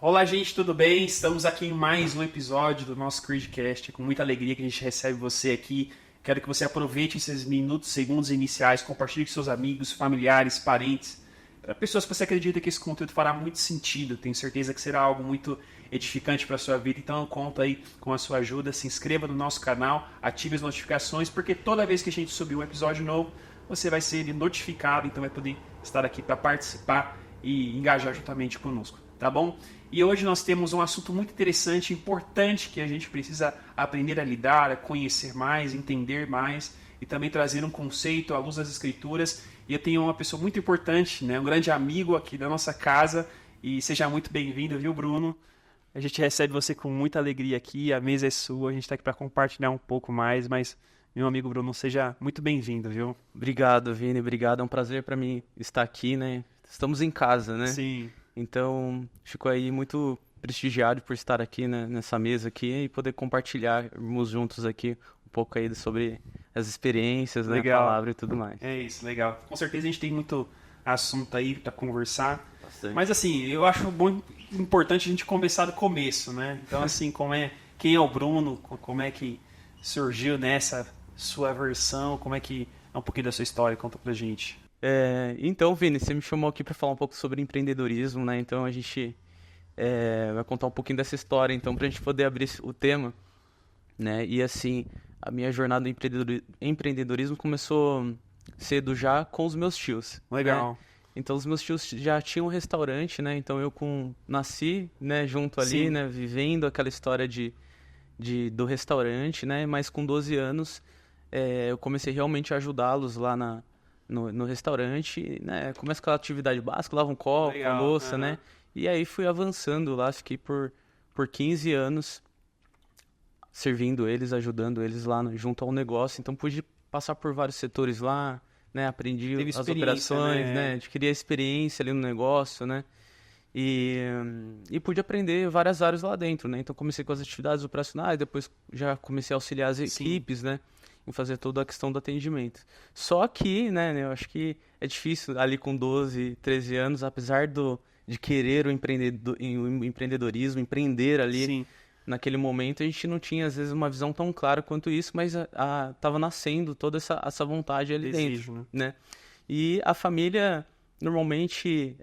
Olá, gente, tudo bem? Estamos aqui em mais um episódio do nosso Creedcast. É com muita alegria que a gente recebe você aqui. Quero que você aproveite esses minutos, segundos iniciais, compartilhe com seus amigos, familiares, parentes, para pessoas que você acredita que esse conteúdo fará muito sentido. Tenho certeza que será algo muito edificante para a sua vida. Então, eu conto aí com a sua ajuda. Se inscreva no nosso canal, ative as notificações, porque toda vez que a gente subir um episódio novo, você vai ser notificado, então vai poder estar aqui para participar e engajar juntamente conosco, tá bom? E hoje nós temos um assunto muito interessante, importante, que a gente precisa aprender a lidar, a conhecer mais, entender mais e também trazer um conceito à luz das escrituras. E eu tenho uma pessoa muito importante, né, um grande amigo aqui da nossa casa, e seja muito bem-vindo, viu, Bruno? A gente recebe você com muita alegria aqui, a mesa é sua, a gente está aqui para compartilhar um pouco mais, mas meu amigo Bruno, seja muito bem-vindo, viu? Obrigado, Vini, obrigado. É um prazer para mim estar aqui, né? Estamos em casa, né? Sim. Então, fico aí muito prestigiado por estar aqui, né, nessa mesa aqui e poder compartilharmos juntos aqui um pouco aí sobre as experiências, né, a Legal. palavra e tudo mais. É isso, legal. Com certeza a gente tem muito assunto aí para conversar. Bastante. Mas assim, eu acho bom, importante a gente começar do começo, né? Então assim, quem é o Bruno, como é que surgiu nessa sua versão, como é que é um pouquinho da sua história, conta pra gente. Então, Vini, você me chamou aqui para falar um pouco sobre empreendedorismo, né? Então a gente vai contar um pouquinho dessa história, então, para a gente poder abrir o tema, né? E assim, a minha jornada no empreendedorismo começou cedo já com os meus tios, né? Legal. Então os meus tios já tinham um restaurante, né? Então nasci, né, junto ali, Sim. né, vivendo aquela história do restaurante, né? Mas com 12 anos eu comecei realmente a ajudá-los lá no restaurante, né? Começa com aquela atividade básica, lava um copo, a Legal. louça, Aham. né? E aí fui avançando lá, fiquei por 15 anos servindo eles, ajudando eles lá junto ao negócio. Então pude passar por vários setores lá, né? Aprendi Teve as experiência, operações, né? né? Adquiri a experiência ali no negócio, né? E pude aprender várias áreas lá dentro, né? Então comecei com as atividades operacionais, depois já comecei a auxiliar as Sim. equipes, né? Em fazer toda a questão do atendimento. Só que, né, eu acho que é difícil ali com 12, 13 anos, apesar de querer o empreendedorismo, empreender ali Sim. naquele momento, a gente não tinha às vezes uma visão tão clara quanto isso, mas tava nascendo toda essa vontade ali Desejo, dentro, né? né? E a família, normalmente,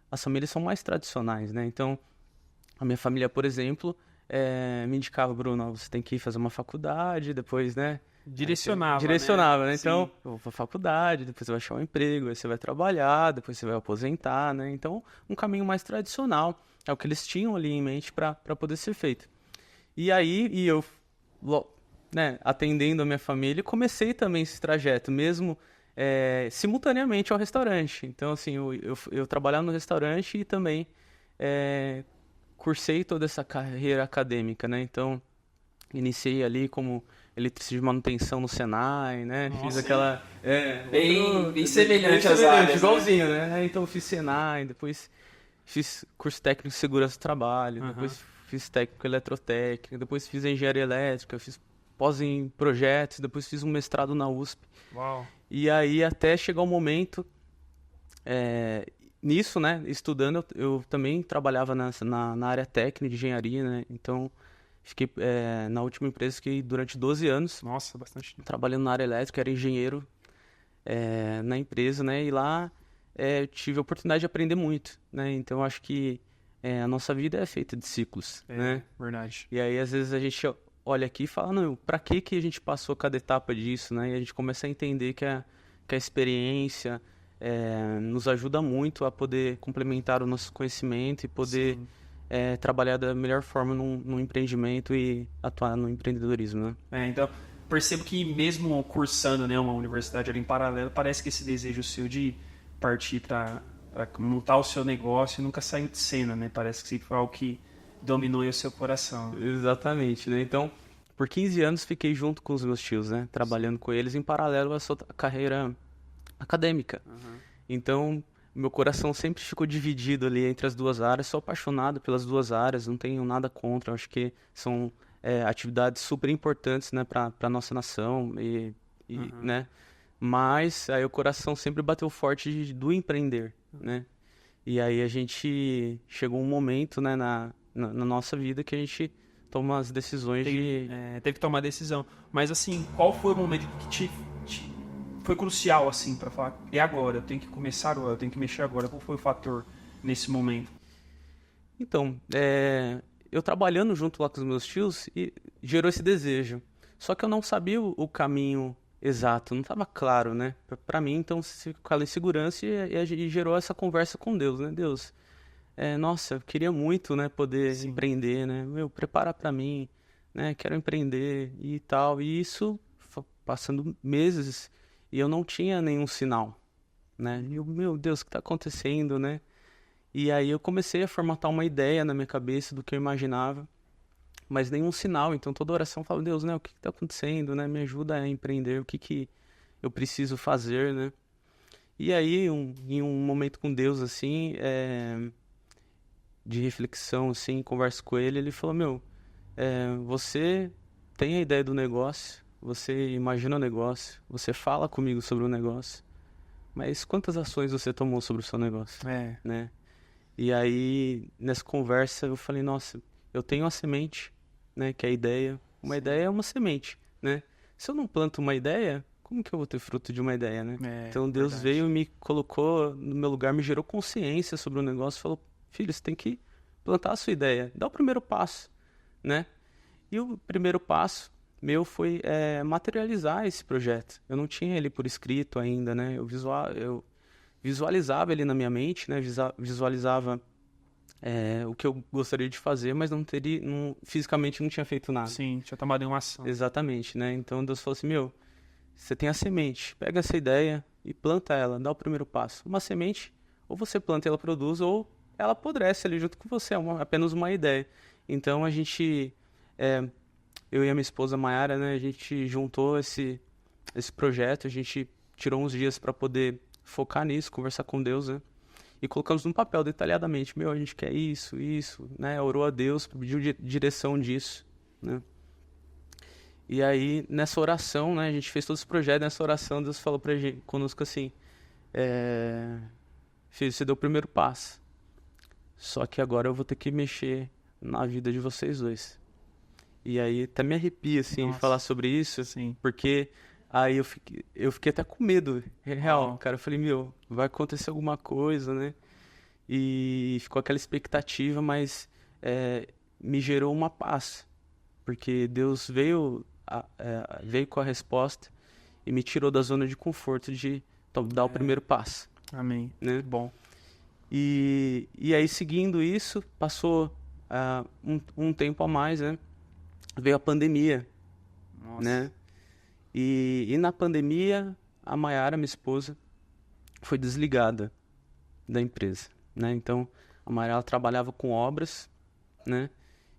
as famílias são mais tradicionais, né? Então, a minha família, por exemplo, me indicava, Bruno, ó, você tem que ir fazer uma faculdade, depois, né? Direcionava, Direcionava, né? Sim. Então, eu vou pra faculdade, depois você vai achar um emprego, aí você vai trabalhar, depois você vai aposentar, né? Então, um caminho mais tradicional é o que eles tinham ali em mente para poder ser feito. E aí, eu, né, atendendo a minha família, comecei também esse trajeto, mesmo simultaneamente ao restaurante. Então, assim, eu trabalhava no restaurante e também cursei toda essa carreira acadêmica, né? Então, iniciei ali como eletricista de manutenção no Senai, né? Nossa, Fiz aquela... bem semelhante às áreas, né? igualzinho, né? Então, fiz Senai, depois fiz curso técnico de segurança do trabalho, Aham. depois fiz técnico eletrotécnica, depois fiz engenharia elétrica, fiz pós em projetos, depois fiz um mestrado na USP. Uau. E aí, até chegar o momento... nisso, né, estudando, eu também trabalhava na área técnica de engenharia, né, então fiquei, na última empresa, fiquei durante 12 anos Nossa, bastante. trabalhando na área elétrica, era engenheiro na empresa, né, e lá eu tive a oportunidade de aprender muito, né, então eu acho que a nossa vida é feita de ciclos, né, Verdade. e aí às vezes a gente olha aqui e fala, não, pra que a gente passou cada etapa disso, né, e a gente começa a entender que a experiência nos ajuda muito a poder complementar o nosso conhecimento e poder Sim. trabalhar da melhor forma num empreendimento e atuar no empreendedorismo, né? Então, percebo que mesmo cursando, né, uma universidade ali em paralelo, parece que esse desejo seu de partir para montar o seu negócio nunca saiu de cena, né? Parece que sempre foi algo que dominou aí o seu coração. Exatamente, né? Então, por 15 anos fiquei junto com os meus tios, né? Trabalhando com eles em paralelo à sua carreira acadêmica. Então, meu coração sempre ficou dividido ali entre as duas áreas. Sou apaixonado pelas duas áreas, não tenho nada contra. Eu acho que são atividades super importantes, né, para nossa nação né? Mas aí o coração sempre bateu forte do empreender, né? E aí a gente chegou um momento, né, na nossa vida que a gente toma as decisões de... Teve que tomar decisão. Mas assim, qual foi o momento que foi crucial, assim, pra falar, é agora, eu tenho que começar agora, eu tenho que mexer agora? Qual foi o fator nesse momento? Então, eu trabalhando junto lá com os meus tios, e gerou esse desejo. Só que eu não sabia o caminho exato, não estava claro, né? Pra mim, então, ficou aquela insegurança e gerou essa conversa com Deus, né? Deus, nossa, eu queria muito, né, poder Sim. empreender, né? Meu, prepara pra mim, né? Quero empreender e tal. E isso, passando meses, e eu não tinha nenhum sinal, né? E eu, meu Deus, o que tá acontecendo, né? E aí eu comecei a formatar uma ideia na minha cabeça do que eu imaginava, mas nenhum sinal. Então toda oração eu falo, Deus, né, o que está acontecendo, né? Me ajuda a empreender, o que eu preciso fazer, né? E aí, em um momento com Deus, assim, de reflexão, assim, converso com ele, ele falou, meu, você tem a ideia do negócio, você imagina o negócio, você fala comigo sobre o negócio, mas quantas ações você tomou sobre o seu negócio, né? E aí, nessa conversa, eu falei, nossa, eu tenho a semente, né, que é a ideia. Uma ideia é uma semente, né? Se eu não planto uma ideia, como que eu vou ter fruto de uma ideia, né? Então Deus Verdade. veio e me colocou no meu lugar, me gerou consciência sobre o negócio, falou, filho, você tem que plantar a sua ideia, dá o primeiro passo, né? E o primeiro passo meu foi materializar esse projeto. Eu não tinha ele por escrito ainda, né? Eu visualizava ele na minha mente, né? Visualizava o que eu gostaria de fazer, mas fisicamente não tinha feito nada. Sim, tinha tomado uma ação. Exatamente, né? Então Deus falou assim, meu, você tem a semente, pega essa ideia e planta ela, dá o primeiro passo. Uma semente, ou você planta e ela produz, ou ela apodrece ali junto com você, apenas uma ideia. Então a gente, eu e a minha esposa Mayara, né? A gente juntou esse projeto, a gente tirou uns dias para poder focar nisso, conversar com Deus, né? E colocamos no papel detalhadamente, meu, a gente quer isso, né? Orou a Deus, pediu direção disso, né? E aí, nessa oração, né? A gente fez todo esse projeto, nessa oração, Deus falou conosco assim, filho, você deu o primeiro passo, só que agora eu vou ter que mexer na vida de vocês dois. E aí, até me arrepia, assim, de falar sobre isso, Sim. porque... Aí eu fiquei até com medo, real, Uau. cara. Eu falei, meu, vai acontecer alguma coisa, né? E ficou aquela expectativa, mas me gerou uma paz. Porque Deus veio com a resposta e me tirou da zona de conforto de dar o primeiro passo, Amém. né? Bom. E aí, seguindo isso, passou um tempo a mais, né? Veio a pandemia, Nossa. né? E na pandemia, a Mayara, minha esposa, foi desligada da empresa, né? Então, a Mayara ela trabalhava com obras, né?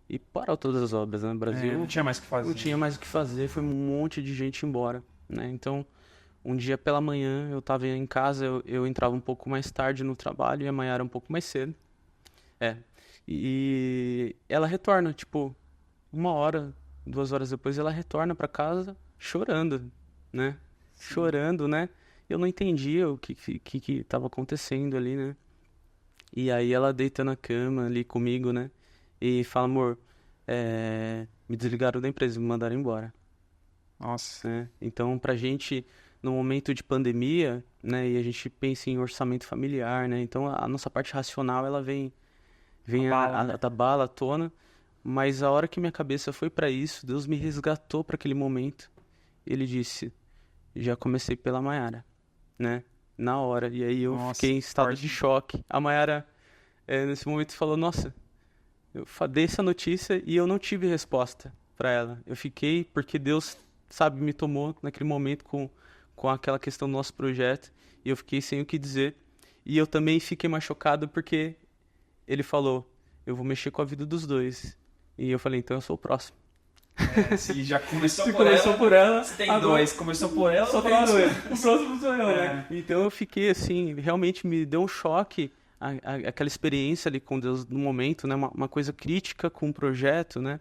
E parou todas as obras, né? No Brasil Não tinha mais o que fazer. não tinha mais o que fazer, foi um monte de gente embora, né? Então, um dia pela manhã, eu estava em casa, eu entrava um pouco mais tarde no trabalho e a Mayara um pouco mais cedo. E ela retorna, tipo, 1 hora, 2 horas depois, ela retorna para casa chorando, né? Chorando, né? Eu não entendia o que estava acontecendo ali, né? E aí ela deita na cama ali comigo, né? E fala, amor, me desligaram da empresa, me mandaram embora, Nossa. né? Então, pra gente, no momento de pandemia, né? E a gente pensa em orçamento familiar, né? Então, a nossa parte racional, ela vem da bala à tona. Mas a hora que minha cabeça foi pra isso, Deus me resgatou pra aquele momento. Ele disse, já comecei pela Mayara, né? Na hora. E aí eu fiquei em estado de choque. A Mayara, nesse momento, falou, nossa, eu dei essa notícia e eu não tive resposta pra ela. Eu fiquei, porque Deus, sabe, me tomou naquele momento com aquela questão do nosso projeto. E eu fiquei sem o que dizer. E eu também fiquei mais chocado porque ele falou, eu vou mexer com a vida dos dois. E eu falei, então eu sou o próximo. Se já começou Se por começou ela, por ela, se tem agora dois. Começou por ela, só o tem próximo. dois. O próximo sou eu, né? Então eu fiquei assim, realmente me deu um choque aquela experiência ali com Deus no momento, né? Uma coisa crítica com o projeto, né?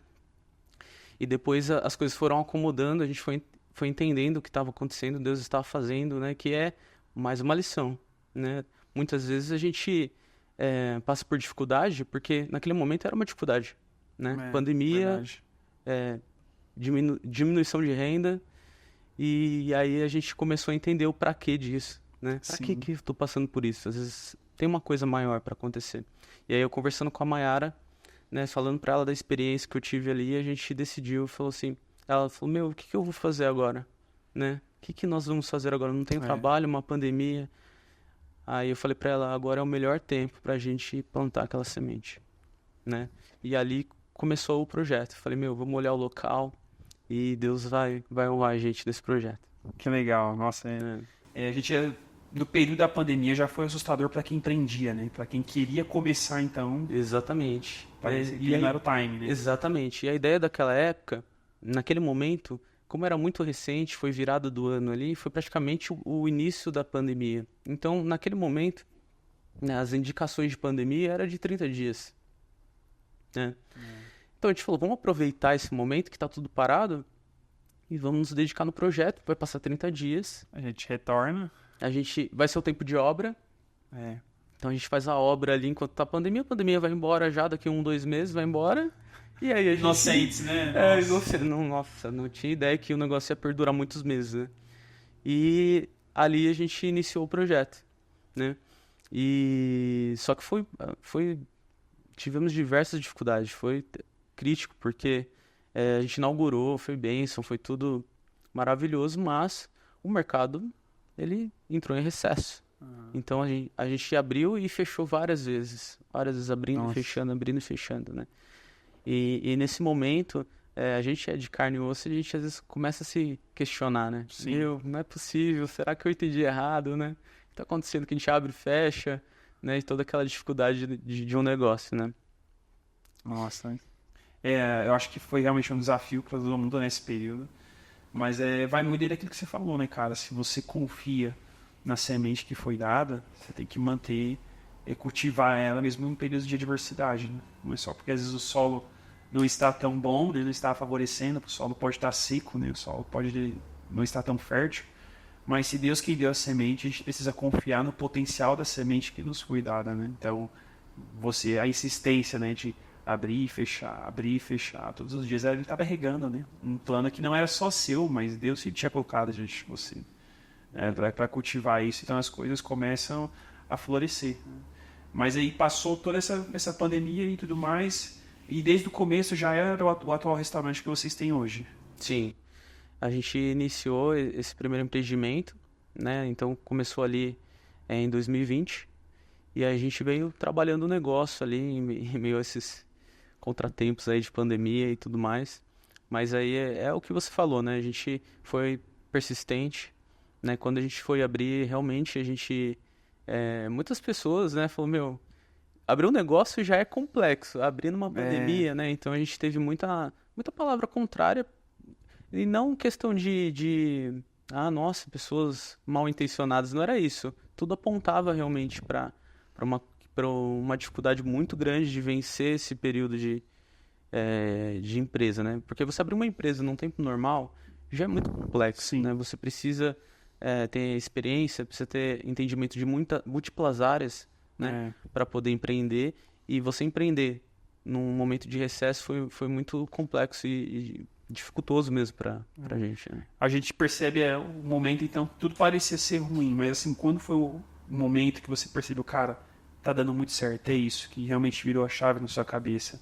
E depois as coisas foram acomodando, a gente foi entendendo o que estava acontecendo, Deus estava fazendo, né? Que é mais uma lição, né? Muitas vezes a gente passa por dificuldade, porque naquele momento era uma dificuldade, né? Pandemia, Verdade. diminuição de renda, e aí a gente começou a entender o pra quê disso, né? Pra Sim. que eu tô passando por isso? Às vezes tem uma coisa maior pra acontecer. E aí eu conversando com a Mayara, né, falando pra ela da experiência que eu tive ali, a gente decidiu, falou assim, ela falou, meu, o que que eu vou fazer agora, né? O que que nós vamos fazer agora? Não tem trabalho, uma pandemia. Aí eu falei pra ela, agora é o melhor tempo pra gente plantar aquela semente, né? E ali começou o projeto. Falei, meu, vamos olhar o local e Deus vai honrar a gente nesse projeto. Que legal. Nossa, Né? a gente, no período da pandemia, já foi assustador para quem empreendia, né? Para quem queria começar, então, Exatamente. parecia E que aí, não era o time, né? exatamente. E a ideia daquela época, naquele momento, como era muito recente, foi virada do ano ali, foi praticamente o início da pandemia. Então, naquele momento, né, as indicações de pandemia era de 30 dias, né? Então a gente falou, vamos aproveitar esse momento que tá tudo parado e vamos nos dedicar no projeto. Vai passar 30 dias, A gente retorna. a gente vai ser o tempo de obra, É. então a gente faz a obra ali enquanto tá a pandemia vai embora já daqui 1, 2 meses, vai embora. E aí a gente... Inocentes, né? Nossa. Nossa, não tinha ideia que o negócio ia perdurar muitos meses, né? E ali a gente iniciou o projeto, né? E só que tivemos diversas dificuldades, foi crítico porque a gente inaugurou, foi bênção, foi tudo maravilhoso, mas o mercado ele entrou em recesso. Então a gente abriu e fechou várias vezes abrindo, Nossa. abrindo e fechando, né? E nesse momento, a gente é de carne e osso e a gente às vezes começa a se questionar, né? Sim. Meu, não é possível, será que eu entendi errado, né? O que tá acontecendo que a gente abre e fecha, né? E toda aquela dificuldade de um negócio, né? Nossa. Eu acho que foi realmente um desafio para todo mundo nesse período. Mas vai muito daquilo que você falou, né, cara? Se você confia na semente que foi dada, você tem que manter e cultivar ela mesmo em períodos de adversidade, né? Não é só porque às vezes o solo não está tão bom, né? Não está favorecendo, o solo pode estar seco, né? O solo pode não estar tão fértil. Mas se Deus que deu a semente, a gente precisa confiar no potencial da semente que nos foi dada, né? Então, a insistência, né, de abrir e fechar, todos os dias ele estava regando, né? Um plano que não era só seu, mas Deus que tinha colocado diante de você, para cultivar isso. Então as coisas começam a florescer, né? Mas aí passou toda essa pandemia e tudo mais, e desde o começo já era o atual restaurante que vocês têm hoje. Sim. A gente iniciou esse primeiro empreendimento, né? Então começou ali em 2020 e a gente veio trabalhando o negócio ali em meio a esses contratempos aí de pandemia e tudo mais. Mas aí é o que você falou, né? A gente foi persistente, né? Quando a gente foi abrir, realmente a gente... muitas pessoas, né? Falou, meu, abrir um negócio já é complexo. Abrir numa pandemia, né? Então a gente teve muita palavra contrária. E não questão nossa, pessoas mal intencionadas. Não era isso. Tudo apontava realmente para uma dificuldade muito grande de vencer esse período de empresa, né? Porque você abrir uma empresa num tempo normal já é muito complexo, Sim. né? Você precisa ter experiência, precisa ter entendimento de múltiplas áreas, né? Para poder empreender. E você empreender num momento de recesso foi muito complexo e dificultoso mesmo pra gente, né? A gente percebe o momento, então, tudo parecia ser ruim, mas assim, quando foi o momento que você percebeu, cara, tá dando muito certo, é isso, que realmente virou a chave na sua cabeça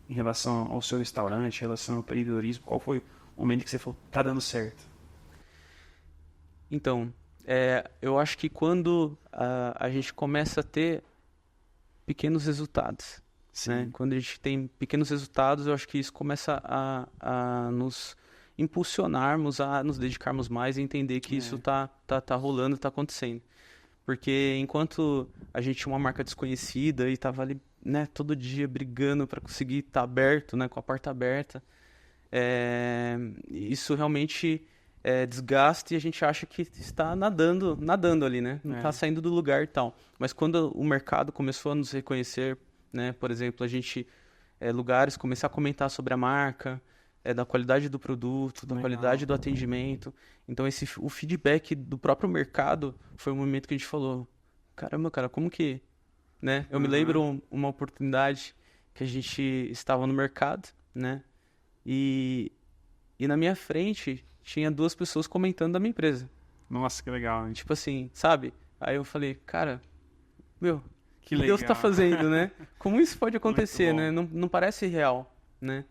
em relação ao seu restaurante, em relação ao empreendedorismo, qual foi o momento que você falou, tá dando certo? Então, eu acho que quando a gente começa a ter pequenos resultados, né? Quando a gente tem pequenos resultados, eu acho que isso começa a nos impulsionarmos, a nos dedicarmos mais e entender que isso tá rolando, tá acontecendo. Porque enquanto a gente tinha uma marca desconhecida e tava ali, né, todo dia brigando para conseguir estar aberto, né, com a porta aberta, isso realmente desgasta e a gente acha que está nadando ali, né? Não está saindo do lugar e tal. Mas quando o mercado começou a nos reconhecer, né, por exemplo, a gente lugares começar a comentar sobre a marca, da qualidade do produto, da qualidade do atendimento. Então o feedback do próprio mercado foi um momento que a gente falou, caramba, cara, como que né? Eu me lembro uma oportunidade que a gente estava no mercado, né? E, e na minha frente tinha duas pessoas comentando da minha empresa. Nossa, que legal, hein? Tipo assim, sabe? Aí eu falei, cara, meu, o Que que Deus tá legal. fazendo, né? Como isso pode acontecer, bom. né? Não parece real, né?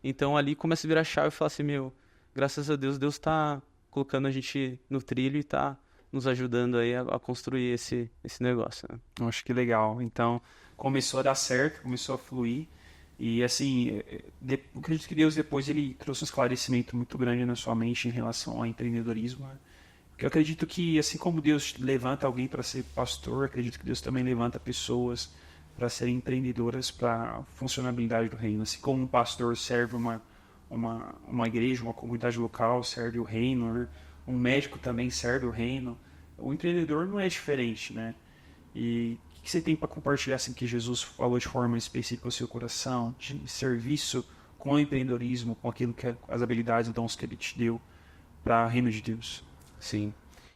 Então ali começa a virar chave e falar assim, meu, graças a Deus, Deus tá colocando a gente no trilho e tá nos ajudando aí a construir esse negócio, né? Eu acho que legal. Então, começou a dar certo, começou a fluir. E assim, eu acredito que Deus depois ele trouxe um esclarecimento muito grande na sua mente em relação ao empreendedorismo, né? Porque eu acredito que assim como Deus levanta alguém para ser pastor, acredito que Deus também levanta pessoas para serem empreendedoras para a funcionabilidade do reino. Assim como um pastor serve uma igreja, uma comunidade local, serve o reino, né? Um médico também serve o reino. O empreendedor não é diferente, né? E o que você tem para compartilhar assim que Jesus falou de forma específica ao seu coração, de serviço com o empreendedorismo, com aquilo que as habilidades e dons que ele te deu para o reino de Deus? Sim.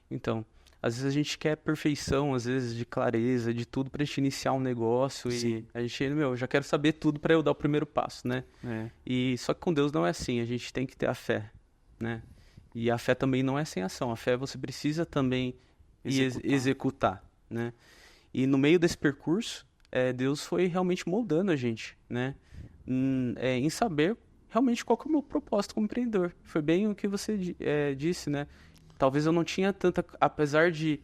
Então, às vezes a gente quer perfeição, às vezes de clareza, de tudo pra gente iniciar um negócio Sim. e a gente, meu, já quero saber tudo pra eu dar o primeiro passo, né? É, E só que com Deus não é assim, a gente tem que ter a fé, né? E a fé também não é sem ação, a fé você precisa também executar, né? E no meio desse percurso, Deus foi realmente moldando a gente, né? Em saber realmente qual que é o meu propósito como empreendedor. Foi bem o que você disse, né? Talvez eu não tinha tanta, apesar de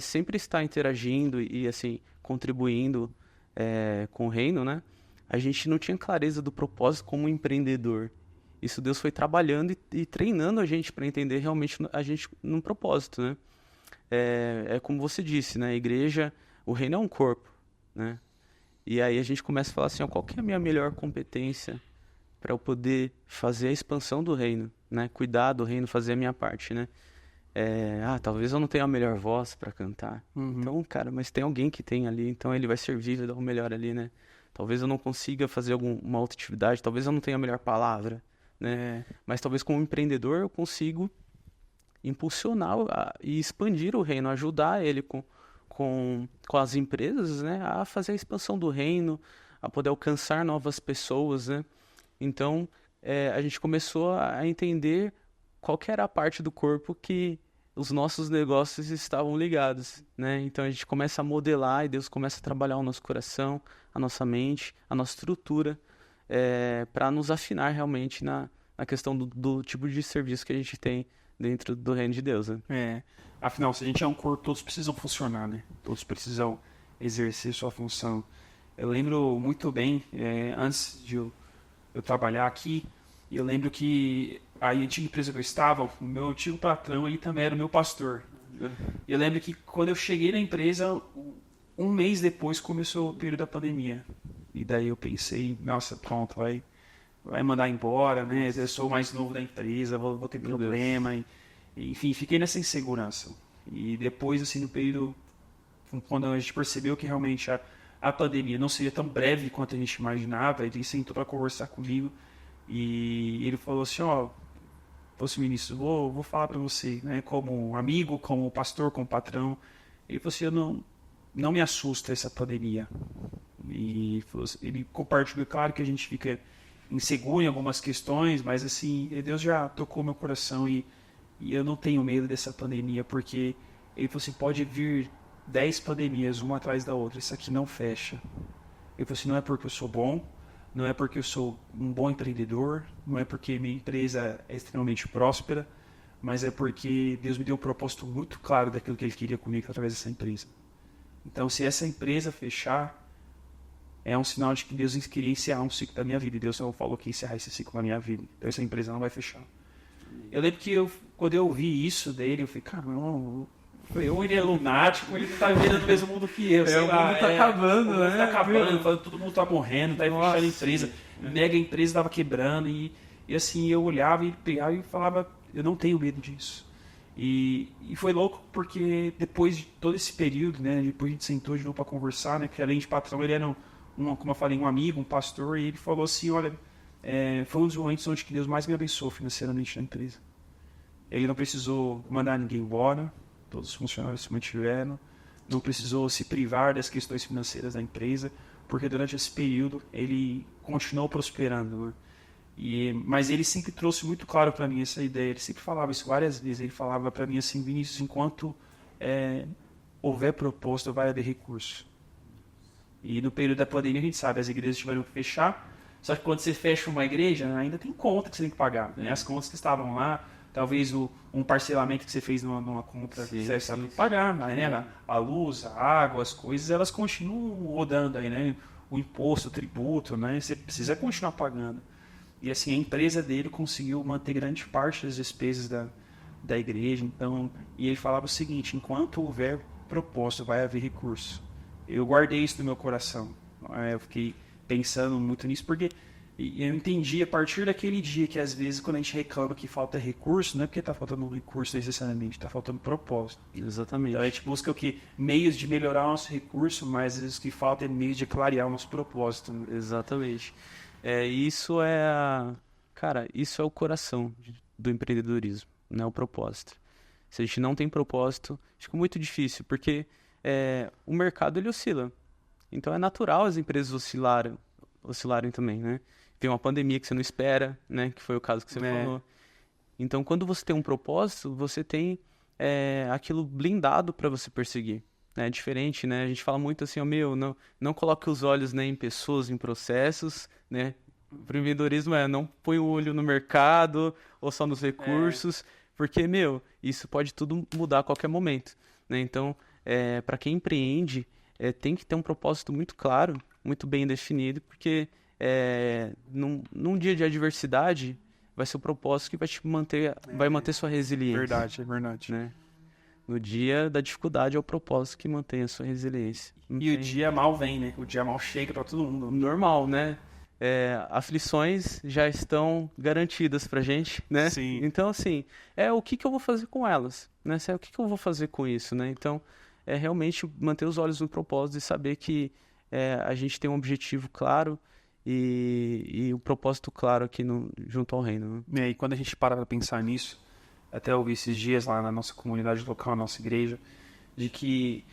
sempre estar interagindo e assim contribuindo com o reino, né? A gente não tinha clareza do propósito como empreendedor. Isso Deus foi trabalhando e treinando a gente para entender realmente a gente num propósito, né? É como você disse, né? A igreja, o reino é um corpo, né? E aí a gente começa a falar assim, ó, qual que é a minha melhor competência para eu poder fazer a expansão do reino, né? Cuidar do reino, fazer a minha parte, né? Talvez eu não tenha a melhor voz para cantar. Então, cara, mas tem alguém que tem ali, então ele vai servir, vai dar o melhor ali, né? Talvez eu não consiga fazer uma outra atividade, talvez eu não tenha a melhor palavra, né? Mas talvez como empreendedor eu consigo impulsionar e expandir o reino, ajudar ele com as empresas, né? A fazer a expansão do reino, a poder alcançar novas pessoas, né? Então, a gente começou a entender qual que era a parte do corpo que os nossos negócios estavam ligados, né? Então a gente começa a modelar e Deus começa a trabalhar o nosso coração, a nossa mente, a nossa estrutura, para nos afinar realmente na questão do tipo de serviço que a gente tem dentro do reino de Deus, né? Afinal, se a gente é um corpo, todos precisam funcionar, né? Todos precisam exercer sua função. Eu lembro muito bem, antes de eu trabalhar aqui, eu lembro que a antiga empresa que eu estava, o meu antigo patrão, ele também era o meu pastor. Eu lembro que quando eu cheguei na empresa, um mês depois começou o período da pandemia. E daí eu pensei, nossa, pronto, vai mandar embora, né? Eu sou o mais novo da empresa, vou ter problema. Enfim, fiquei nessa insegurança. E depois, assim, no período, quando a gente percebeu que realmente a pandemia não seria tão breve quanto a gente imaginava, ele sentou para conversar comigo e ele falou assim, ministro, vou falar para você, né, como amigo, como pastor, como patrão. Ele falou assim, não me assusta essa pandemia. E ele compartilhou, claro que a gente fica inseguro em algumas questões, mas assim, Deus já tocou meu coração e eu não tenho medo dessa pandemia, porque ele falou assim, pode vir 10 pandemias, uma atrás da outra, isso aqui não fecha. Ele falou assim, não é porque eu sou bom, não é porque eu sou um bom empreendedor, não é porque minha empresa é extremamente próspera, mas é porque Deus me deu um propósito muito claro daquilo que Ele queria comigo através dessa empresa. Então, se essa empresa fechar, é um sinal de que Deus queria encerrar um ciclo da minha vida. E Deus falou que ia encerrar esse ciclo da minha vida. Então, essa empresa não vai fechar. Eu lembro que quando eu ouvi isso dele, eu falei, cara, ele é lunático, ele não tá vivendo no mesmo mundo que eu. O mundo tá acabando, né? O mundo tá acabando, todo mundo tá morrendo, tá fechando a empresa. Mega empresa tava quebrando. E assim, eu olhava e pegava e falava, eu não tenho medo disso. E foi louco porque depois de todo esse período, né? Depois a gente sentou de novo para conversar, né? Que além de patrão, ele era como eu falei, um amigo, um pastor. E ele falou assim, olha, foi um dos momentos onde que Deus mais me abençoou financeiramente na empresa. Ele não precisou mandar ninguém embora. Todos os funcionários se mantiveram, não precisou se privar das questões financeiras da empresa, porque durante esse período ele continuou prosperando, né? Mas ele sempre trouxe muito claro para mim essa ideia, ele sempre falava isso várias vezes, ele falava para mim assim, Vinícius, enquanto houver propósito, vai haver recurso. E no período da pandemia, a gente sabe, as igrejas tiveram que fechar, só que quando você fecha uma igreja, ainda tem conta que você tem que pagar, né? As contas que estavam lá, talvez um parcelamento que você fez numa compra, você sabe pagar, né? A luz, a água, as coisas, elas continuam rodando aí, né? O imposto, o tributo, né? Você precisa continuar pagando. E assim, a empresa dele conseguiu manter grande parte das despesas da igreja. Então, e ele falava o seguinte, enquanto houver propósito, vai haver recurso. Eu guardei isso no meu coração. Eu fiquei pensando muito nisso, porque eu entendi a partir daquele dia que às vezes quando a gente reclama que falta recurso, não é porque está faltando recurso necessariamente, está faltando propósito. Exatamente. Então a gente busca o quê? Meios de melhorar o nosso recurso, mas às vezes o que falta é meios de clarear o nosso propósito. Exatamente. Cara, isso é o coração do empreendedorismo, né? O propósito. Se a gente não tem propósito, fica muito difícil, porque o mercado ele oscila. Então é natural as empresas oscilarem também, né? Vem uma pandemia que você não espera, né? Que foi o caso que você falou. Então quando você tem um propósito, você tem aquilo blindado para você perseguir. É diferente, né? A gente fala muito assim, não coloque os olhos, né, em pessoas, em processos, né? O empreendedorismo não põe o olho no mercado ou só nos recursos, porque, isso pode tudo mudar a qualquer momento, né? Então, para quem empreende, tem que ter um propósito muito claro, muito bem definido, porque num dia de adversidade, vai ser o propósito que vai te manter, vai manter sua resiliência. Verdade, é verdade. Né? No dia da dificuldade é o propósito que mantém a sua resiliência. O dia mal vem, né? O dia mal chega para todo mundo. Normal, né? Aflições já estão garantidas pra gente, né? Sim. Então, assim, o que eu vou fazer com elas, né? O que eu vou fazer com isso, né? Então, realmente manter os olhos no propósito e saber que a gente tem um objetivo claro e um propósito claro aqui junto ao reino, né? E quando a gente para pensar nisso, até ouvi esses dias lá na nossa comunidade local, na nossa igreja, de que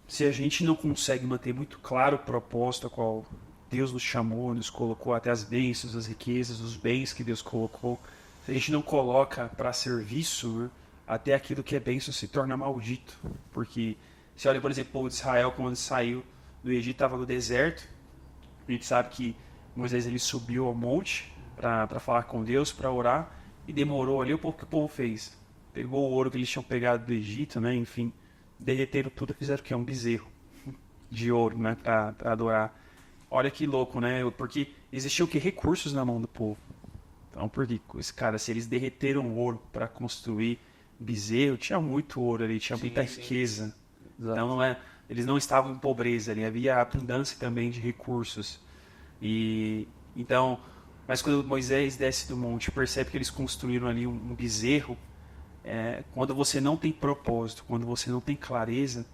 se a gente não consegue manter muito claro o propósito a qual Deus nos chamou, nos colocou, até as bênçãos, as riquezas, os bens que Deus colocou, se a gente não coloca para serviço, né, até aquilo que é bênção se torna maldito. Porque se olha, por exemplo, o povo de Israel, quando saiu do Egito, estava no deserto, a gente sabe que Moisés ele subiu ao monte para falar com Deus, para orar, e demorou ali. O que o povo fez? Pegou o ouro que eles tinham pegado do Egito, né? Enfim, derreteram tudo, fizeram o quê? Um bezerro de ouro, né? Para adorar. Olha que louco, né? Porque existiam que recursos na mão do povo. Então, porque esse cara, se eles derreteram ouro para construir bezerro, tinha muito ouro ali, tinha muita riqueza. Então eles não estavam em pobreza ali, havia abundância também de recursos. Mas quando Moisés desce do monte, percebe que eles construíram ali um bezerro. Quando você não tem propósito, quando você não tem clareza,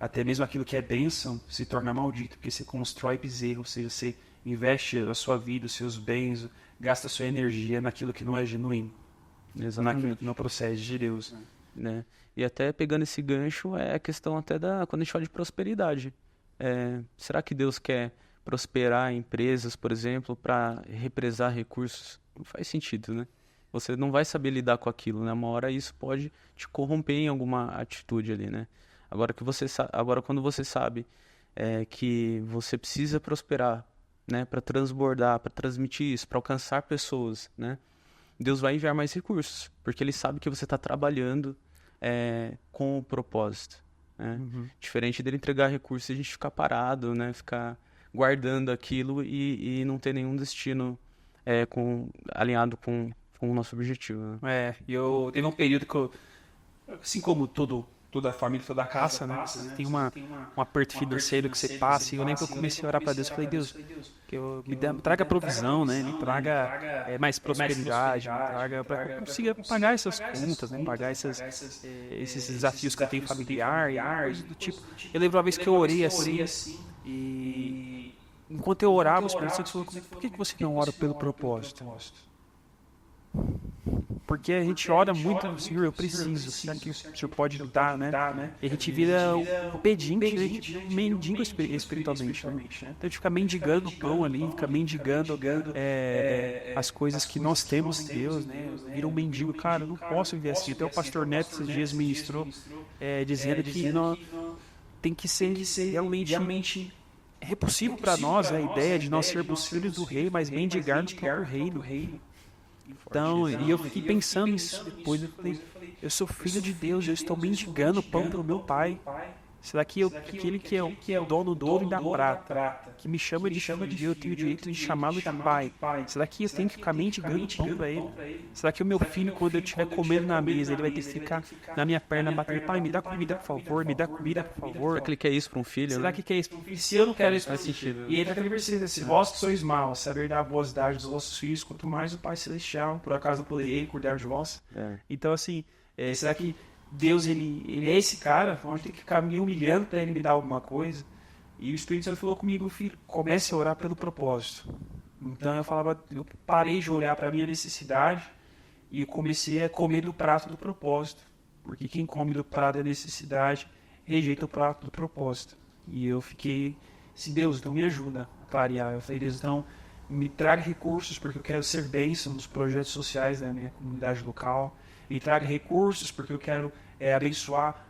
até mesmo aquilo que é bênção se torna maldito, porque você constrói bezerro, ou seja, você investe a sua vida, os seus bens, gasta a sua energia naquilo que não é genuíno, naquilo que não procede de Deus. Né? E até pegando esse gancho, é a questão até quando a gente fala de prosperidade. Será que Deus quer prosperar empresas, por exemplo, para represar recursos? Não faz sentido, né? Você não vai saber lidar com aquilo, né? Uma hora isso pode te corromper em alguma atitude ali, né? Agora quando você sabe que você precisa prosperar, né, para transbordar, para transmitir isso, para alcançar pessoas, né? Deus vai enviar mais recursos, porque Ele sabe que você está trabalhando com o propósito, né? Diferente dele entregar recursos e a gente ficar parado, né? Ficar guardando aquilo e não ter nenhum destino alinhado com o nosso objetivo, né? Teve um período que eu, assim como toda a família, toda a casa, né? Tem um aperto financeiro que você passa. E eu lembro que eu comecei a orar para Deus. Eu falei, Deus, traga provisão, né? Me traga mais prosperidade, me traga para que eu consiga pagar essas contas, né? Pagar esses desafios que eu tenho familiar e coisas do tipo. Eu lembro uma vez que eu orei assim e enquanto eu orava, o Espírito Santo falou comigo, por que você não ora pelo propósito? Porque a gente ora muito, Senhor, eu preciso, será que o Senhor pode nos dar, né? E a gente vira o pedinte, a gente vira um mendigo espiritualmente, né? Então a gente fica mendigando o pão ali, fica mendigando as coisas que nós temos em Deus, né? Vira um mendigo, cara, eu não posso viver assim. Até o pastor Neto esses dias ministrou dizendo que tem que ser realmente repulsivo para nós a ideia de nós sermos filhos do rei, mas mendigarmos para o reino. Então, e eu fiquei pensando nisso depois, eu falei, eu sou filho de Deus, eu estou mendigando pão para o meu pai. Será que aquele que é o dono do ouro e da prata, que me chama de filho, eu tenho o direito de chamá-lo de pai? Será que eu tenho que ficar mendigando pão para ele? Será que o meu filho, quando eu estiver comendo na mesa, ele vai ter que ficar na minha perna batendo, pai, me dá comida, por favor, me dá comida, por favor? Será que ele quer isso para um filho? Será que quer isso para um filho? Se eu não quero isso, faz sentido. E entra aquele versículo assim, vós que sois maus, saber dar boas dádivas aos vossos filhos, quanto mais o Pai Celestial, por acaso não poderei cuidar de vós? Então, assim, será que Deus, ele é esse cara, onde tem que ficar me humilhando para ele me dar alguma coisa? E o Espírito Santo falou comigo, filho, comece a orar pelo propósito. Então eu parei de olhar para a minha necessidade e comecei a comer do prato do propósito. Porque quem come do prato da necessidade, rejeita o prato do propósito. E eu fiquei, assim, Deus, então me ajuda a clarear. Eu falei, Deus, então me traga recursos, porque eu quero ser bênção nos projetos sociais da minha comunidade local. Me traga recursos, porque eu quero abençoar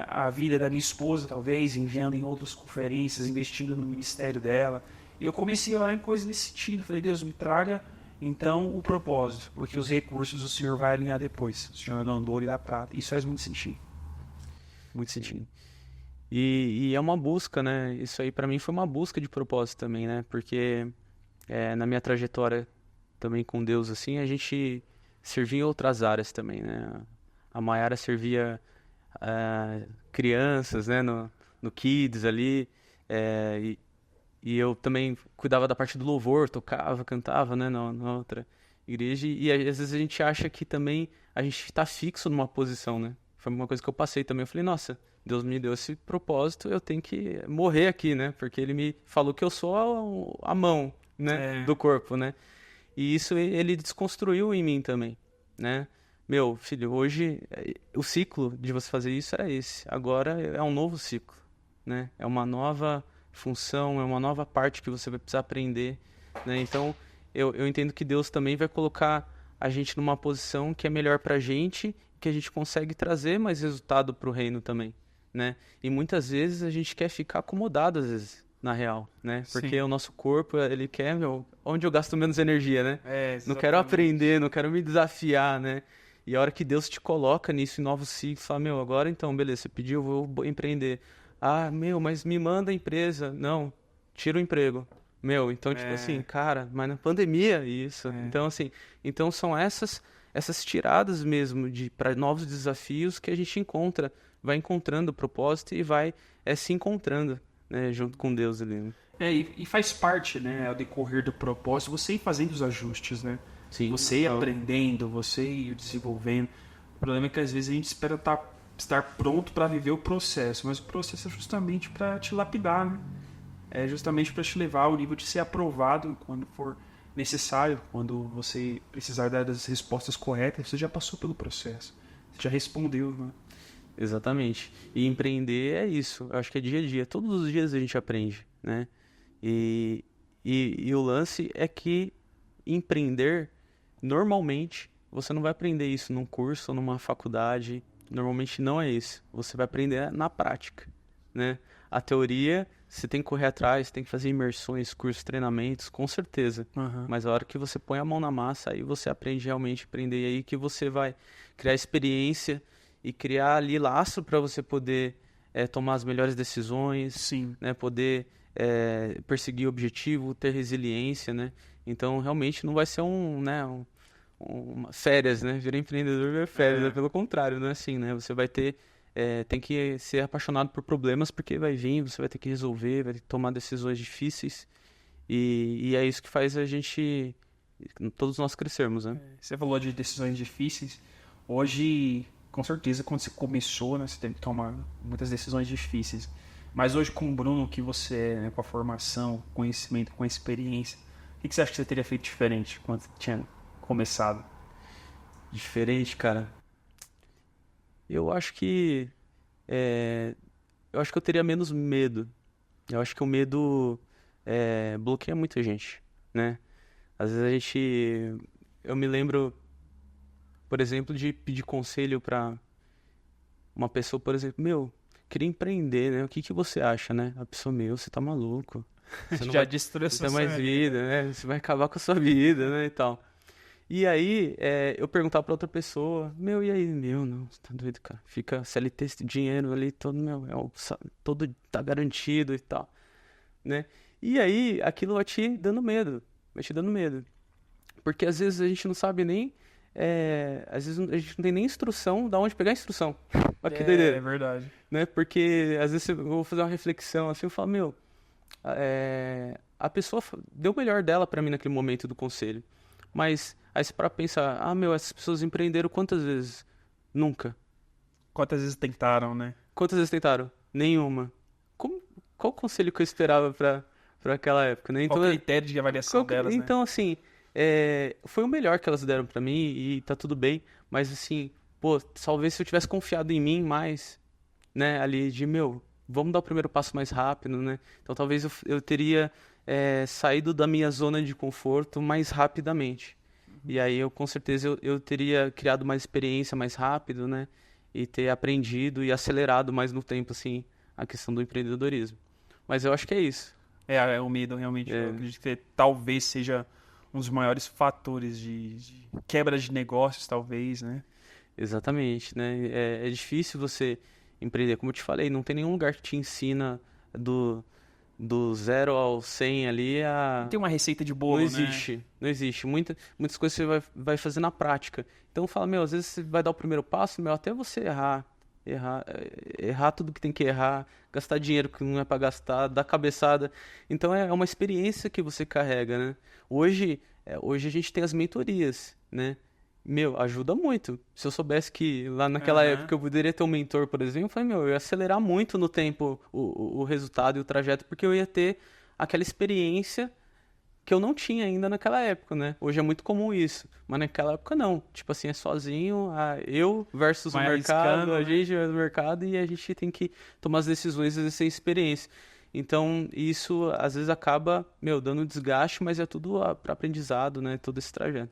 a vida da minha esposa, talvez, enviando em outras conferências, investindo no ministério dela. E eu comecei a orar em coisas nesse sentido. Falei, Deus, me traga, então, o propósito, porque os recursos o Senhor vai alinhar depois. O Senhor não dou e dá prata. Isso faz muito sentido. Muito sentido. E é uma busca, né? Isso aí para mim foi uma busca de propósito também, né? Porque na minha trajetória também com Deus, assim, a gente servia em outras áreas também, né? A Mayara servia crianças, né? No Kids ali, e eu também cuidava da parte do louvor, tocava, cantava, né? Na outra igreja, e às vezes a gente acha que também a gente está fixo numa posição, né? Foi uma coisa que eu passei também, eu falei, nossa, Deus me deu esse propósito, eu tenho que morrer aqui, né? Porque Ele me falou que eu sou a mão, né? Do corpo, né? E isso Ele desconstruiu em mim também, né? Meu, filho, hoje o ciclo de você fazer isso era esse. Agora é um novo ciclo, né? É uma nova função, é uma nova parte que você vai precisar aprender, né? Então, eu entendo que Deus também vai colocar a gente numa posição que é melhor pra gente, que a gente consegue trazer mais resultado pro reino também, né? E muitas vezes a gente quer ficar acomodado, às vezes, na real, né? Porque o nosso corpo, ele quer, onde eu gasto menos energia, né? Não quero aprender, não quero me desafiar, né? E a hora que Deus te coloca nisso, em novos ciclos, fala, agora então, beleza, você pediu, eu vou empreender. Ah, mas me manda a empresa. Não, tira o emprego. Então, tipo assim, cara, mas na pandemia, isso. Então, assim, são essas tiradas mesmo para novos desafios que a gente vai encontrando o propósito e vai se encontrando, né, junto com Deus ali. Né? E faz parte, né, ao decorrer do propósito, você ir fazendo os ajustes, né? Sim. Você ir aprendendo, você ir desenvolvendo. O problema é que às vezes a gente espera estar pronto para viver o processo, mas o processo é justamente para te lapidar, né? É justamente para te levar ao nível de ser aprovado quando for necessário, quando você precisar dar as respostas corretas, você já passou pelo processo, você já respondeu, né? Exatamente. E empreender é isso, eu acho que é dia a dia, todos os dias a gente aprende, né? E o lance é que empreender, normalmente, você não vai aprender isso num curso ou numa faculdade, normalmente não é isso, você vai aprender na prática, né? A teoria, você tem que correr atrás, tem que fazer imersões, cursos, treinamentos, com certeza. Mas a hora que você põe a mão na massa, aí você aprende realmente a aprender. E aí que você vai criar experiência e criar ali laço para você poder tomar as melhores decisões. Sim. Né? Poder perseguir o objetivo, ter resiliência, né? Então, realmente, não vai ser uma férias, né? Virar empreendedor é férias, pelo contrário, não é assim, né? Você vai tem que ser apaixonado por problemas, porque vai vir, você vai ter que resolver, vai ter que tomar decisões difíceis, e é isso que faz a gente, todos nós crescermos, né? Você falou de decisões difíceis, hoje, com certeza, quando você começou, né, você teve que tomar muitas decisões difíceis, mas hoje com o Bruno, que você é, né, com a formação, conhecimento, com a experiência, o que você acha que você teria feito diferente quando tinha começado? Diferente, cara. Eu acho que. é, eu acho que eu teria menos medo. Eu acho que o medo bloqueia muita gente, né? Às vezes a gente. Eu me lembro, por exemplo, de pedir conselho pra uma pessoa, por exemplo, meu, queria empreender, né? O que que você acha, né? A pessoa, meu, você tá maluco. Você não Já vai destruiu a não sua ter mais sonharia, né? vida, né? Você vai acabar com a sua vida, né? E tal. E aí, eu perguntava pra outra pessoa, meu, e aí? Meu, não, você tá doido, cara. Fica CLT, esse dinheiro ali, todo, meu, todo tá garantido e tal, né? E aí, aquilo vai te dando medo, vai te dando medo. Porque às vezes a gente não sabe nem, às vezes a gente não tem nem instrução de onde pegar a instrução. Olha que É doideira, verdade. né? Porque às vezes eu vou fazer uma reflexão assim, eu falo, meu, a pessoa deu o melhor dela pra mim naquele momento do conselho. Mas aí você para pensar, ah, meu, essas pessoas empreenderam quantas vezes? Nunca. Quantas vezes tentaram, né? Quantas vezes tentaram? Nenhuma. Como, qual conselho que eu esperava pra aquela época, né? Qual Então, o critério de avaliação delas, né? então assim, foi o melhor que elas deram pra mim e tá tudo bem. Mas assim, pô, talvez se eu tivesse confiado em mim mais, né, ali de, meu, vamos dar o primeiro passo mais rápido, né? Então talvez eu teria saído da minha zona de conforto mais rapidamente. E aí eu com certeza eu teria criado mais experiência mais rápido, né? E ter aprendido e acelerado mais no tempo, assim, a questão do empreendedorismo. Mas eu acho que é isso. É o medo, realmente. Eu É, acredito que talvez seja um dos maiores fatores de quebra de negócios, talvez, né? exatamente, né? É difícil você empreender. Como eu te falei, não tem nenhum lugar que te ensina do, do 0 ao 100 ali Não a. tem uma receita de Não bolo, né? existe, não existe. Muitas coisas você vai fazer na prática. Então fala, meu, às vezes você vai dar o primeiro passo, meu, até você errar tudo que tem que errar, gastar dinheiro que não é para gastar, dar cabeçada. Então é uma experiência que você carrega, né? Hoje a gente tem as mentorias, né? Meu, ajuda muito. Se eu soubesse que lá naquela Aham. época eu poderia ter um mentor, por exemplo, eu falei, meu, eu ia acelerar muito no tempo o resultado e o trajeto, porque eu ia ter aquela experiência que eu não tinha ainda naquela época, né? Hoje é muito comum isso, mas naquela época não. Tipo assim, é sozinho, eu versus o Vai mercado, arriscando, a né? gente versus o mercado e a gente tem que tomar as decisões sem experiência. Então, isso às vezes acaba, meu, dando desgaste, mas é tudo para aprendizado, né? Todo esse trajeto.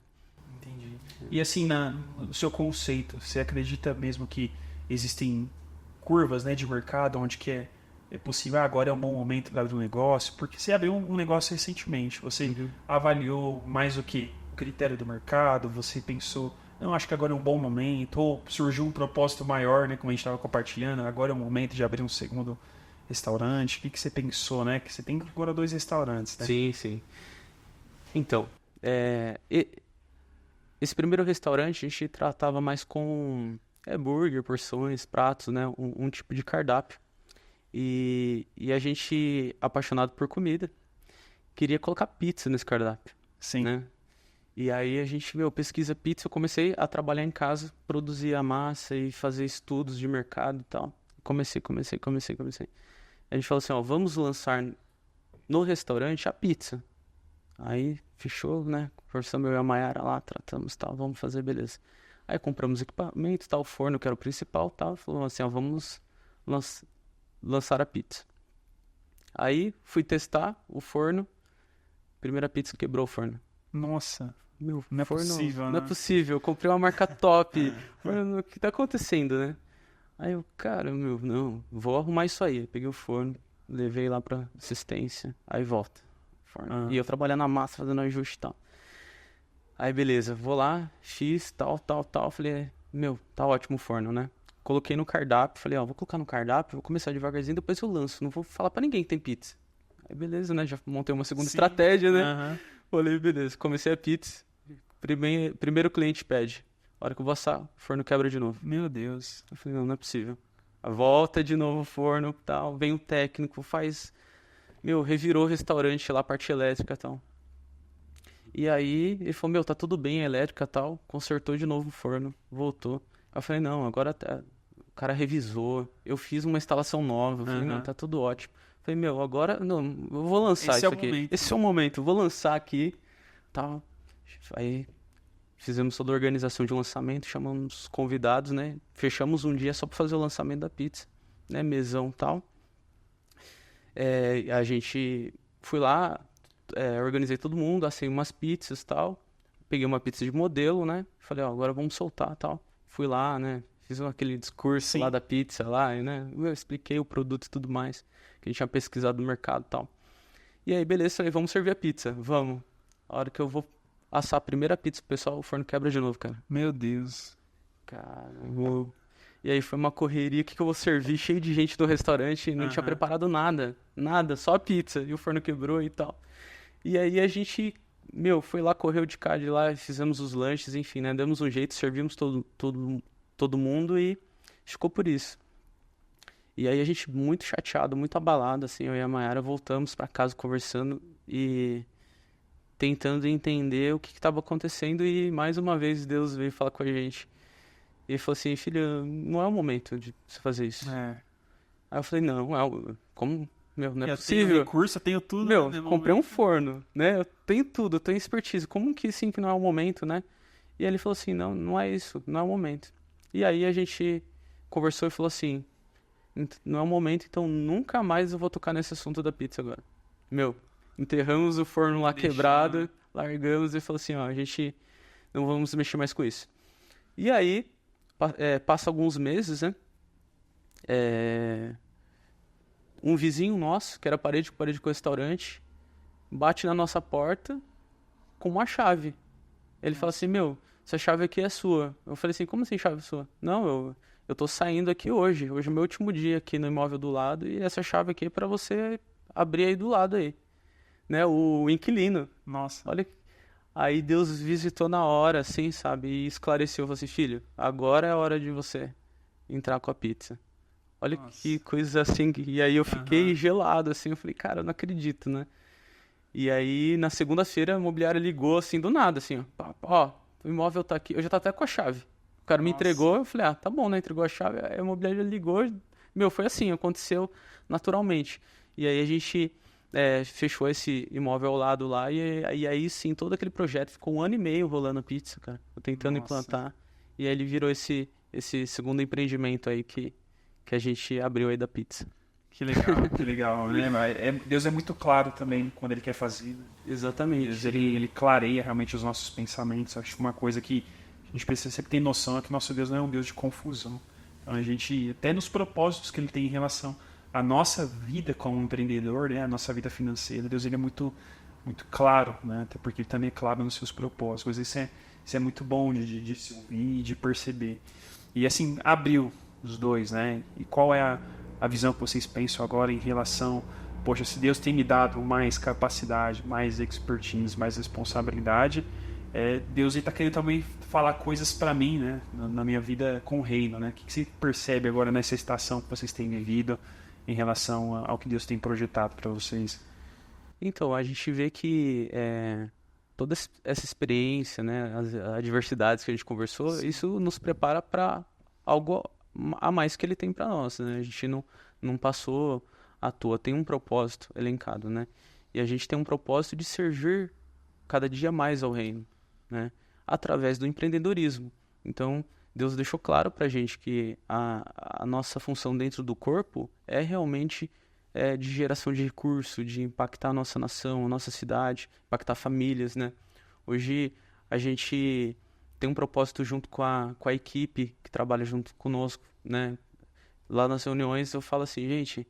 Entendi. E assim, no seu conceito, você acredita mesmo que existem curvas, né, de mercado onde que é possível, agora é um bom momento para abrir um negócio? Porque você abriu um negócio recentemente, você Uhum. avaliou mais o que? O critério do mercado, você pensou, não, acho que agora é um bom momento, ou surgiu um propósito maior, né, como a gente estava compartilhando, agora é o momento de abrir um segundo restaurante. O que que você pensou, né? Que você tem agora 2 restaurantes, né? Sim, sim. Então, esse primeiro restaurante a gente tratava mais com burger, porções, pratos, né? Um tipo de cardápio. E a gente, apaixonado por comida, queria colocar pizza nesse cardápio, Sim. né? E aí a gente, meu, pesquisa pizza, eu comecei a trabalhar em casa, produzir a massa e fazer estudos de mercado e tal. Comecei. A gente falou assim, ó, vamos lançar no restaurante a pizza. Aí fechou, né? Conversamos eu e a Mayara lá, tratamos tal, vamos fazer, beleza. Aí compramos equipamento, tal, o forno que era o principal, tal, falou assim, ó, vamos lan- lançar a pizza. Aí fui testar o forno, primeira pizza quebrou o forno. Nossa, Meu, não é forno, possível, não é né? possível, eu comprei uma marca top. Forno, o que tá acontecendo, né? Aí eu, cara, meu, não, vou arrumar isso aí. Peguei o forno, levei lá pra assistência, aí volta. Forno. Ah, E eu trabalhando na massa, fazendo ajuste e tal. Aí beleza, vou lá, fiz tal. Falei, meu, tá ótimo o forno, né? Coloquei no cardápio, falei, ó, vou colocar no cardápio, vou começar devagarzinho, depois eu lanço. Não vou falar pra ninguém que tem pizza. Aí beleza, né? Já montei uma segunda sim. estratégia, né? Aham. Falei, beleza, comecei a pizza. Primeiro cliente pede. A hora que eu vou assar, o forno quebra de novo. Meu Deus. Eu falei, não, não é possível. Volta de novo o forno, tal. Vem o técnico, faz. Meu, revirou o restaurante lá, a parte elétrica e tal. E aí ele falou, meu, tá tudo bem, a elétrica e tal. Consertou de novo o forno, voltou. Aí eu falei, não, agora o cara revisou. Eu fiz uma instalação nova. Eu falei, não, Aham. tá tudo ótimo. Eu falei, meu, agora, não, eu vou lançar Esse é isso o aqui. momento. Esse é o momento, eu vou lançar aqui, tal. Aí fizemos toda a organização de lançamento, chamamos convidados, né? Fechamos um dia só para fazer o lançamento da pizza, né? Mesão e tal. A gente fui lá, organizei todo mundo, assei umas pizzas e tal. Peguei uma pizza de modelo, né? Falei, ó, agora vamos soltar e tal. Fui lá, né? Fiz aquele discurso Sim. lá da pizza lá, né? Eu expliquei o produto e tudo mais, que a gente tinha pesquisado no mercado e tal. E aí, beleza, falei, vamos servir a pizza, vamos. A hora que eu vou assar a primeira pizza pro pessoal, o forno quebra de novo, cara. Meu Deus. Cara, E aí foi uma correria, o que que eu vou servir? Cheio de gente no restaurante, não tinha Aham. preparado nada, só a pizza. E o forno quebrou e tal. E aí a gente, foi lá, correu de cá, de lá, fizemos os lanches, enfim, né? Demos um jeito, servimos todo mundo e ficou por isso. E aí a gente muito chateado, muito abalado, assim, eu e a Mayara voltamos pra casa conversando e tentando entender o que estava acontecendo e mais uma vez Deus veio falar com a gente. E ele falou assim, filho, não é o momento de você fazer isso. É. Aí eu falei, não, como, não é Eu tenho possível. recurso, eu tenho tudo. né, no Comprei um momento. forno, né? Eu tenho tudo, eu tenho expertise. Como que sim que não é o momento, né? E aí ele falou assim, não é isso, não é o momento. E aí a gente conversou e falou assim, não é o momento, então nunca mais eu vou tocar nesse assunto da pizza agora. Enterramos o forno lá Deixando. quebrado, largamos e falou assim, ó, a gente não vamos mexer mais com isso. E aí, passa alguns meses, né? Um vizinho nosso, que era parede com parede com o restaurante, bate na nossa porta com uma chave. Ele fala assim, essa chave aqui é sua. Eu falei assim, como assim chave sua? Não, eu tô saindo aqui hoje. Hoje é o meu último dia aqui no imóvel do lado e essa chave aqui é pra você abrir aí do lado aí. Né, o inquilino. Nossa. Olha, aí Deus visitou na hora, assim, sabe? E esclareceu, falou assim, filho, agora é a hora de você entrar com a pizza. Olha Nossa. que coisa assim. E aí eu fiquei Aham. gelado, assim, eu falei, cara, eu não acredito, né? E aí, na segunda-feira, a imobiliária ligou, assim, do nada, assim, ó. Ó, o imóvel tá aqui, eu já tá até com a chave. O cara me Nossa. entregou, eu falei, tá bom, né? Entregou a chave, a imobiliária ligou, foi assim, aconteceu naturalmente. E aí a gente fechou esse imóvel ao lado lá, e aí sim, todo aquele projeto ficou 1 ano e meio rolando pizza, cara. Eu tentando Nossa. implantar. E aí ele virou esse segundo empreendimento aí que a gente abriu aí da pizza. Que legal, que legal. Né? Deus é muito claro também quando Ele quer fazer. Né? Exatamente. Deus, ele clareia realmente os nossos pensamentos. Acho que uma coisa que a gente precisa sempre ter noção é que nosso Deus não é um Deus de confusão. Então a gente, até nos propósitos que Ele tem em relação à nossa vida como empreendedor, né? A nossa vida financeira, Deus ele é muito, muito claro, né? Até porque Ele também é claro nos seus propósitos. Isso é muito bom de se ouvir e de perceber. E assim, abriu os dois, né? E qual é a visão que vocês pensam agora em relação, poxa, se Deus tem me dado mais capacidade, mais expertise, mais responsabilidade, Deus está querendo também falar coisas para mim, né, na minha vida com o reino, né? O que você percebe agora nessa estação que vocês têm vivido em relação ao que Deus tem projetado para vocês? Então, a gente vê que toda essa experiência, né, as adversidades que a gente conversou, Sim. isso nos prepara para algo a mais que ele tem para nós, né? A gente não passou à toa, tem um propósito elencado, né? E a gente tem um propósito de servir cada dia mais ao reino, né? Através do empreendedorismo. Então, Deus deixou claro para a gente que a nossa função dentro do corpo é realmente de geração de recurso, de impactar a nossa nação, a nossa cidade, impactar famílias, né? Hoje a gente tem um propósito junto com a equipe que trabalha junto conosco, né? Lá nas reuniões eu falo assim, gente,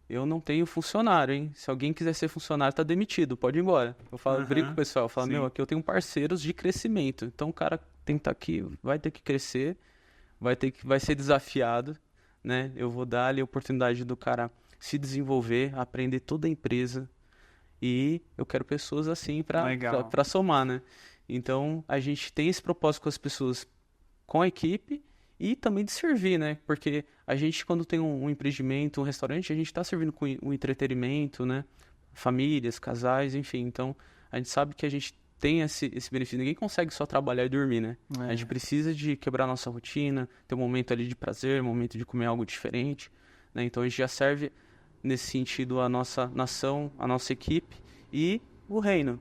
eu não tenho funcionário, hein? Se alguém quiser ser funcionário, tá demitido, pode ir embora. Eu falo, brinco com o pessoal, eu falo, Sim. aqui eu tenho parceiros de crescimento. Então o cara tem que estar aqui, vai ter que crescer, vai ser desafiado, né? Eu vou dar ali a oportunidade do cara se desenvolver, aprender toda a empresa. E eu quero pessoas assim para somar, né? Então a gente tem esse propósito com as pessoas, com a equipe e também de servir, né? Porque a gente, quando tem um empreendimento, um restaurante, a gente está servindo com o entretenimento, né? Famílias, casais, enfim. Então a gente sabe que a gente tem esse benefício. Ninguém consegue só trabalhar e dormir, né? A gente precisa de quebrar a nossa rotina, ter um momento ali de prazer, um momento de comer algo diferente, né? Então a gente já serve nesse sentido a nossa nação, a nossa equipe e o reino,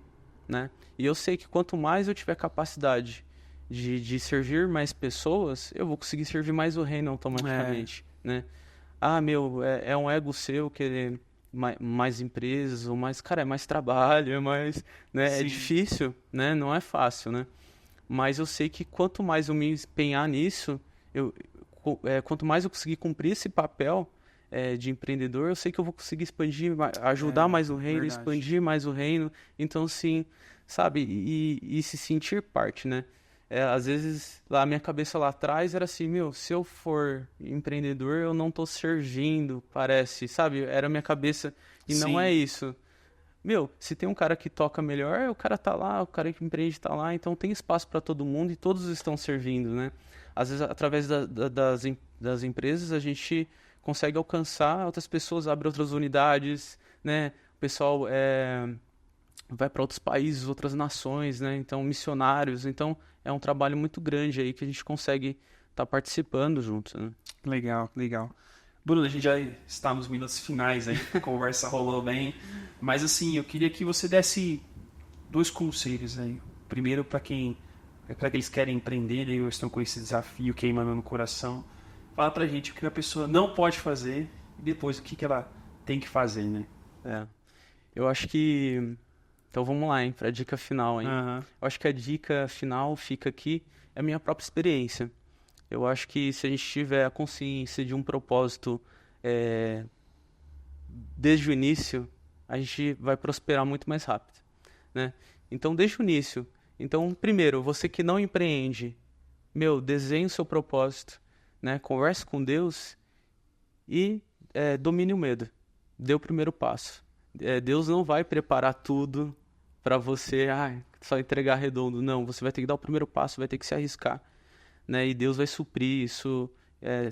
né? E eu sei que quanto mais eu tiver capacidade de servir mais pessoas, eu vou conseguir servir mais o reino automaticamente, né? Ah, meu, é um ego seu querer mais empresas, ou mais, cara, é mais trabalho, é mais, né? É Sim. difícil, né? Não é fácil, né? Mas eu sei que quanto mais eu me empenhar nisso, quanto mais eu conseguir cumprir esse papel de empreendedor, eu sei que eu vou conseguir expandir, ajudar mais o reino, Verdade. expandir mais o reino. Então, sim, sabe? E se sentir parte, né? Às vezes, a minha cabeça lá atrás era assim, meu, se eu for empreendedor, eu não tô servindo, parece, sabe? Era a minha cabeça, e não é Sim. isso. Meu, se tem um cara que toca melhor, o cara tá lá, o cara que empreende tá lá, então tem espaço para todo mundo e todos estão servindo, né? Às vezes, através das empresas, a gente consegue alcançar outras pessoas, abre outras unidades, né? O pessoal vai para outros países, outras nações, né? Então, missionários. Então, é um trabalho muito grande aí que a gente consegue estar participando juntos, né? Legal, legal. Bruno, a gente já está nos minutos finais aí, a conversa rolou bem, mas assim, eu queria que você desse 2 conselhos aí. Primeiro, para aqueles que querem empreender e estão com esse desafio queimando no coração, fala pra gente o que a pessoa não pode fazer e depois o que ela tem que fazer, né? É. Eu acho que. Então vamos lá, hein, para a dica final, hein? Aham. Eu acho que a dica final fica aqui, é a minha própria experiência. Eu acho que se a gente tiver a consciência de um propósito desde o início, a gente vai prosperar muito mais rápido, né? Então, desde o início. Então, primeiro, você que não empreende, meu, desenhe o seu propósito, né? Converse com Deus e domine o medo. Dê o primeiro passo. Deus não vai preparar tudo para você, só entregar redondo. Não, você vai ter que dar o primeiro passo, vai ter que se arriscar, né? E Deus vai suprir isso,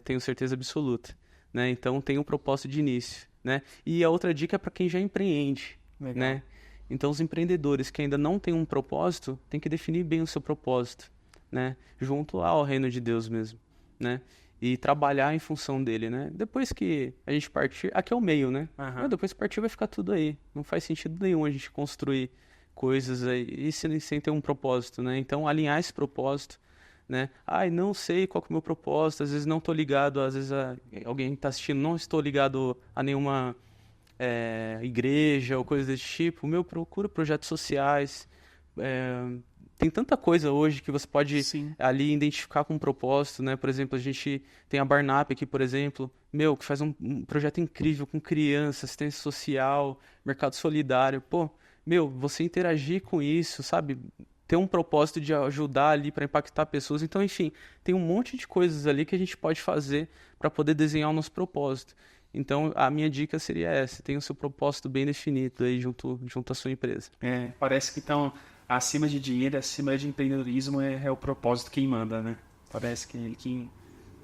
tenho certeza absoluta, né? Então tem um propósito de início, né? E a outra dica é para quem já empreende, Legal. né? Então os empreendedores que ainda não têm um propósito, tem que definir bem o seu propósito, né? Junto ao reino de Deus mesmo, né? E trabalhar em função dele, né? Depois que a gente partir, aqui é o meio, né? Aham. Depois que partir vai ficar tudo aí. Não faz sentido nenhum a gente construir coisas aí e sem ter um propósito, né? Então alinhar esse propósito, né? Não sei qual que é o meu propósito, às vezes não estou ligado, às vezes alguém está assistindo, não estou ligado a nenhuma igreja ou coisa desse tipo. Procura projetos sociais. Tem tanta coisa hoje que você pode Sim. ali identificar com um propósito, né? Por exemplo, a gente tem a Barnap aqui, por exemplo, que faz um projeto incrível com crianças, assistência social, mercado solidário. Pô, você interagir com isso, sabe? Ter um propósito de ajudar ali para impactar pessoas. Então, enfim, tem um monte de coisas ali que a gente pode fazer para poder desenhar o nosso propósito. Então, a minha dica seria essa: tenha o seu propósito bem definido aí junto à sua empresa. Parece que então, acima de dinheiro, acima de empreendedorismo é o propósito quem manda, né? Parece que ele quem...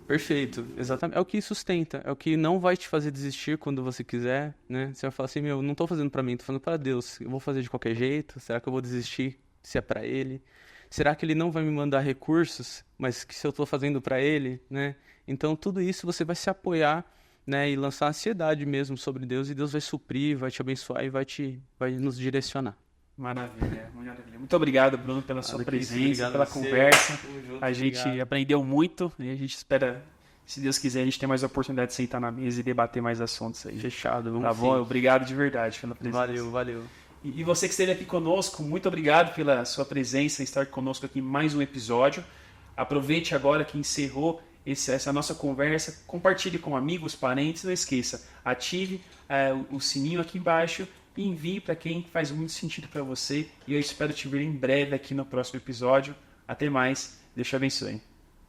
Perfeito, exatamente. É o que sustenta, é o que não vai te fazer desistir quando você quiser, né? Você vai falar assim, não tô fazendo para mim, tô fazendo para Deus. Eu vou fazer de qualquer jeito? Será que eu vou desistir se é para Ele? Será que Ele não vai me mandar recursos, mas que se eu tô fazendo para Ele, né? Então, tudo isso você vai se apoiar, né? E lançar ansiedade mesmo sobre Deus, e Deus vai suprir, vai te abençoar e vai nos direcionar. Maravilha, maravilha. Muito obrigado, Bruno, pela sua presença, obrigado pela a você. conversa. Tamo junto, A gente obrigado. aprendeu muito e a gente espera, se Deus quiser, a gente ter mais oportunidade de sentar na mesa e debater mais assuntos aí. Fechado, vamos Tá bom? sim. Obrigado de verdade pela presença. Valeu. E você que esteve aqui conosco, muito obrigado pela sua presença e estar conosco aqui em mais um episódio. Aproveite agora que encerrou essa nossa conversa, compartilhe com amigos, parentes, não esqueça, ative o sininho aqui embaixo e envie para quem faz muito sentido para você. E eu espero te ver em breve aqui no próximo episódio. Até mais, Deus te abençoe.